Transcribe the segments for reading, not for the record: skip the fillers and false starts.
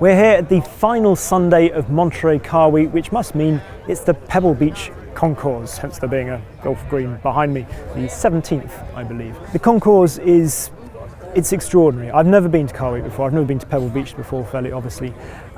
We're here at the final Sunday of Monterey Car Week, which must mean it's the Pebble Beach Concours, hence there being a golf green behind me, the 17th, I believe. The Concours it's extraordinary. I've never been to Car Week before, I've never been to Pebble Beach before, fairly obviously,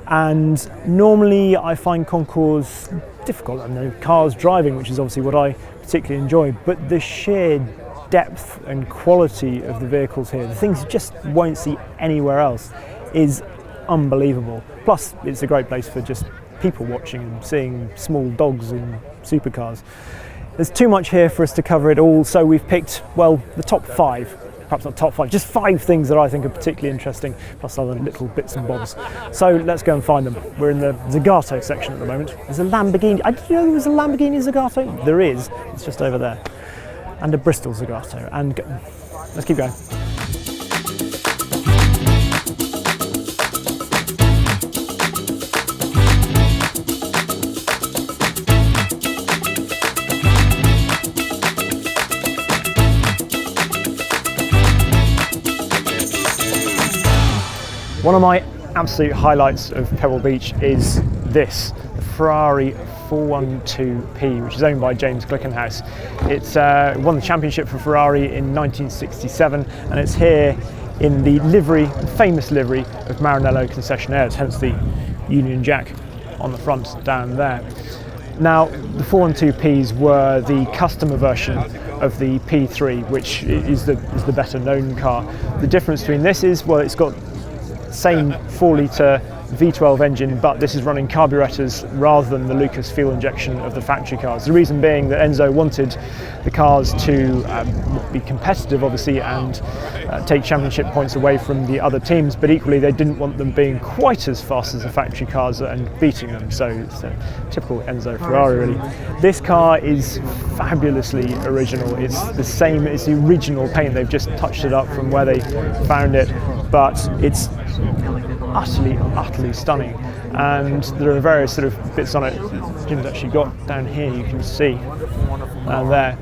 and normally I find Concours difficult. I know cars driving, which is obviously what I particularly enjoy, but the sheer depth and quality of the vehicles here, the things you just won't see anywhere else, is unbelievable. Plus, it's a great place for just people watching and seeing small dogs and supercars. There's too much here for us to cover it all, so we've picked, well, the top 5. Perhaps not top 5, just 5 things that I think are particularly interesting, plus other little bits and bobs. So let's go and find them. We're in the Zagato section at the moment. There's a Lamborghini. Did you know there was a Lamborghini Zagato? There is. It's just over there. And a Bristol Zagato. And let's keep going. One of my absolute highlights of Pebble Beach is this, the Ferrari 412P, which is owned by James Glickenhaus. It's won the championship for Ferrari in 1967, and it's here in the famous livery of Maranello concessionaires, hence the Union Jack on the front down there. Now, the 412Ps were the customer version of the P3, which is the better known car. The difference between this is, well, it's got same 4-litre V12 engine, but this is running carburetors rather than the Lucas fuel injection of the factory cars. The reason being that Enzo wanted the cars to be competitive, obviously, and take championship points away from the other teams, but equally they didn't want them being quite as fast as the factory cars and beating them. So it's a typical Enzo Ferrari, really. This car is fabulously original. It's the same, it's the original paint. They've just touched it up from where they found it, but it's utterly stunning, and there are various sort of bits on it. Jim's actually got down here, you can see, and there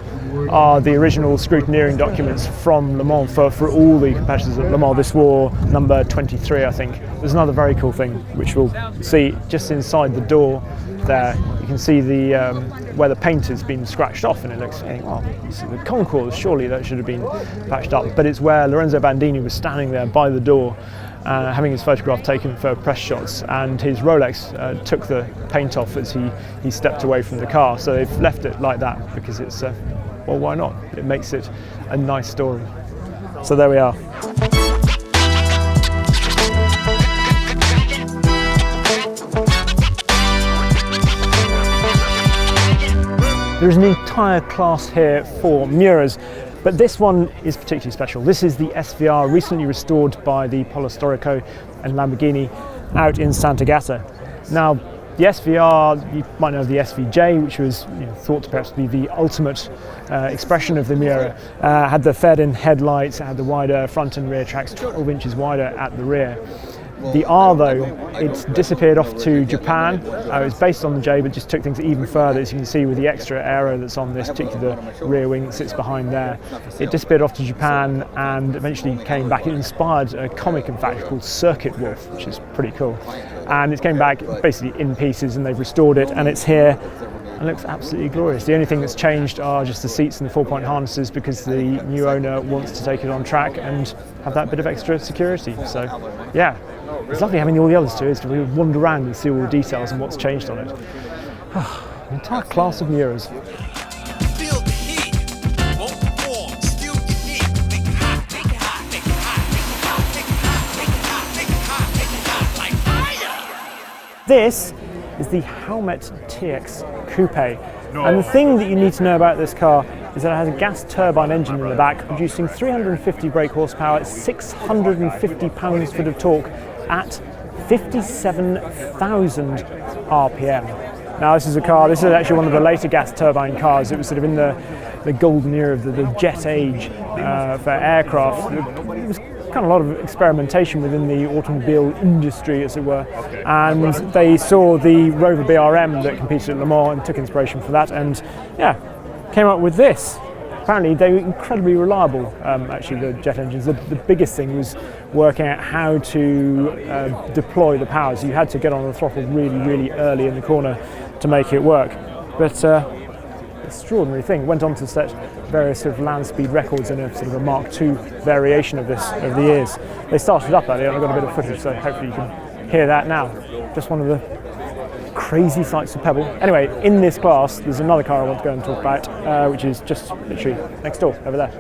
are the original scrutineering documents from Le Mans for all the competitors at Le Mans. This wore number 23, I think. There's another very cool thing which we'll see just inside the door there. You can see the where the paint has been scratched off, and it looks, well, you see the Concours, surely that should have been patched up, but it's where Lorenzo Bandini was standing there by the door, having his photograph taken for press shots, and his Rolex took the paint off as he stepped away from the car. So they've left it like that because it's, well, why not? It makes it a nice story. So there we are. There's an entire class here for Miuras, but this one is particularly special. This is the SVR, recently restored by the Polo Storico and Lamborghini out in Sant'Agata. Now, the SVR, you might know of the SVJ, which was thought to perhaps be the ultimate expression of the Miura. Had the fed-in headlights, it had the wider front and rear tracks, 12 inches wider at the rear. The R, though, it's disappeared off to Japan. It's based on the J, but just took things even further, as you can see with the extra aero that's on this, particularly the rear wing that sits behind there. It disappeared off to Japan and eventually came back. It inspired a comic, in fact, called Circuit Wolf, which is pretty cool. And it came back basically in pieces, and they've restored it, and it's here. It looks absolutely glorious. The only thing that's changed are just the seats and the 4-point harnesses, because the new owner wants to take it on track and have that bit of extra security. So, yeah. It's lovely having all the others too, is to really wander around and see all the details and what's changed on it. An entire class of Miuras. This is the Howmet TX Coupe. And the thing that you need to know about this car is that it has a gas turbine engine in the back, producing 350 brake horsepower, 650 pounds-foot of torque at 57,000 RPM. Now, this is actually one of the later gas turbine cars. It was sort of in the golden era of the jet age for aircraft. It was kind of a lot of experimentation within the automobile industry, as it were, and they saw the Rover BRM that competed at Le Mans and took inspiration from that, and yeah, came up with this. apparently they were incredibly reliable, actually, the jet engines. The biggest thing was working out how to deploy the power. So you had to get on the throttle really, really early in the corner to make it work. But extraordinary thing. Went on to set various sort of land speed records in a sort of a Mark II variation of this over the years. They started up earlier and I've got a bit of footage, so hopefully you can hear that now. Just one of the crazy sights of Pebble. Anyway, in this class there's another car I want to go and talk about, which is just literally next door, over there.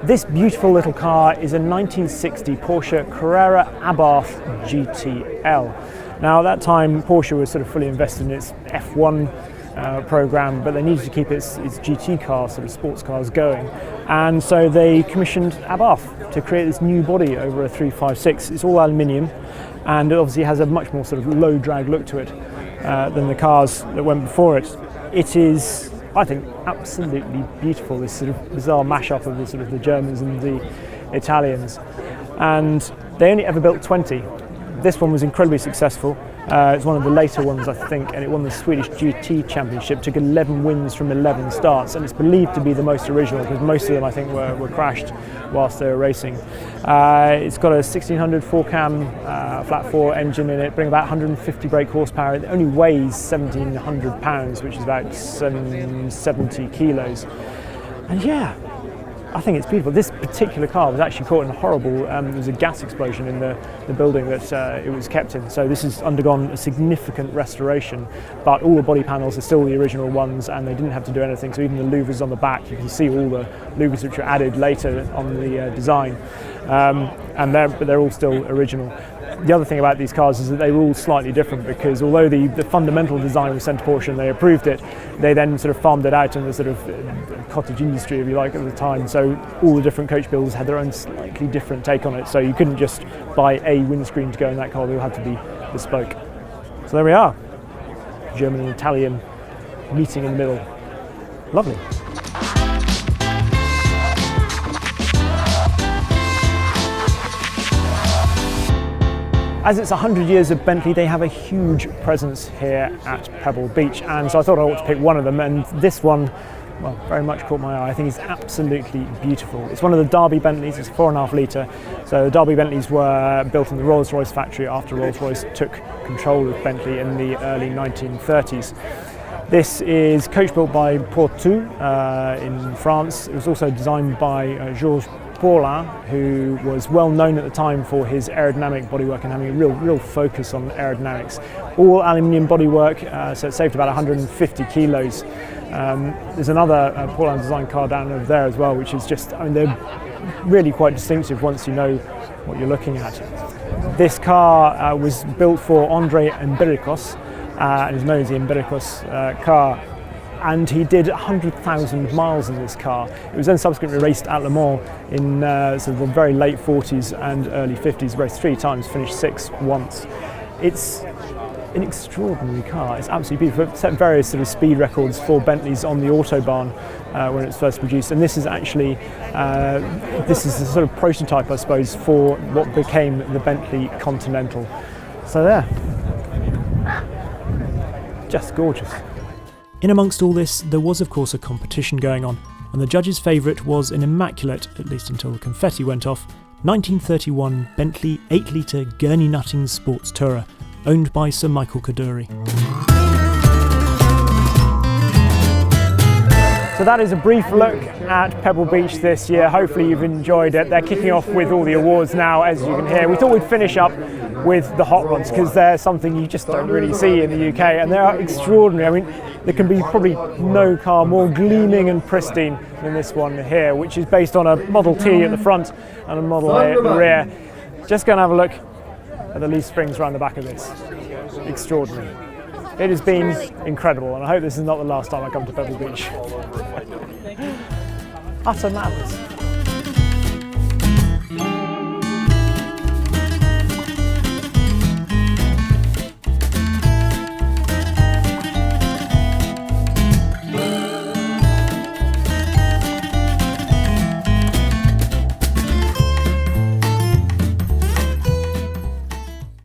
This beautiful little car is a 1960 Porsche Carrera Abarth GTL. Now, at that time, Porsche was sort of fully invested in its F1 program, but they needed to keep its GT cars, sort of sports cars, going. And so they commissioned Abarth to create this new body over a 356. It's all aluminium, and it obviously has a much more sort of low drag look to it than the cars that went before it. It is, I think, absolutely beautiful, this sort of bizarre mashup of the Germans and the Italians. And they only ever built 20. This one was incredibly successful. It's one of the later ones, I think, and it won the Swedish GT Championship, took 11 wins from 11 starts, and it's believed to be the most original because most of them, I think, were crashed whilst they were racing. It's got a 1600 4-cam flat 4 engine in it, bringing about 150 brake horsepower. It only weighs 1,700 pounds, which is about 70 kilos. And yeah, I think it's beautiful. This particular car was actually caught in a horrible, there was a gas explosion in the building that it was kept in. So this has undergone a significant restoration, but all the body panels are still the original ones and they didn't have to do anything. So even the louvers on the back, you can see all the louvers which were added later on the design. But they're all still original. The other thing about these cars is that they were all slightly different because although the fundamental design was sent to Porsche and they approved it, they then sort of farmed it out in the sort of cottage industry, if you like, at the time. So all the different coach builders had their own slightly different take on it. So you couldn't just buy a windscreen to go in that car, they all had to be bespoke. So there we are, German and Italian meeting in the middle. Lovely. As it's 100 years of Bentley, they have a huge presence here at Pebble Beach, and so I thought I ought to pick one of them, and this one, well, very much caught my eye. I think it's absolutely beautiful. It's one of the Derby Bentleys, it's 4.5 litre, so the Derby Bentleys were built in the Rolls-Royce factory after Rolls-Royce took control of Bentley in the early 1930s. This is coach built by Portu in France. It was also designed by Georges Paulin, who was well known at the time for his aerodynamic bodywork and having a real focus on aerodynamics. All aluminium bodywork, so it saved about 150 kilos. There's another Paulin designed car down over there as well, which is just, I mean, they're really quite distinctive once you know what you're looking at. This car was built for André Embericos, and is known as the Embericos car. And he did 100,000 miles in this car. It was then subsequently raced at Le Mans in sort of the very late 40s and early 50s, raced 3 times, finished 6th once. It's an extraordinary car. It's absolutely beautiful. It set various sort of speed records for Bentleys on the Autobahn when it was first produced. And this is actually, this is a sort of prototype, I suppose, for what became the Bentley Continental. So there, just gorgeous. In amongst all this, there was of course a competition going on, and the judges' favourite was an immaculate, at least until the confetti went off, 1931 Bentley 8-litre Gurney Nutting Sports Tourer, owned by Sir Michael Kaduri. So that is a brief look at Pebble Beach this year. Hopefully you've enjoyed it. They're kicking off with all the awards now, as you can hear. We thought we'd finish up with the hot rods because they're something you just don't really see in the UK, and they are extraordinary. I mean, there can be probably no car more gleaming and pristine than this one here, which is based on a Model T at the front and a Model A at the rear. Just go and have a look at the leaf springs around the back of this. Extraordinary. It has been incredible, and I hope this is not the last time I come to Pebble Beach. Utter madness.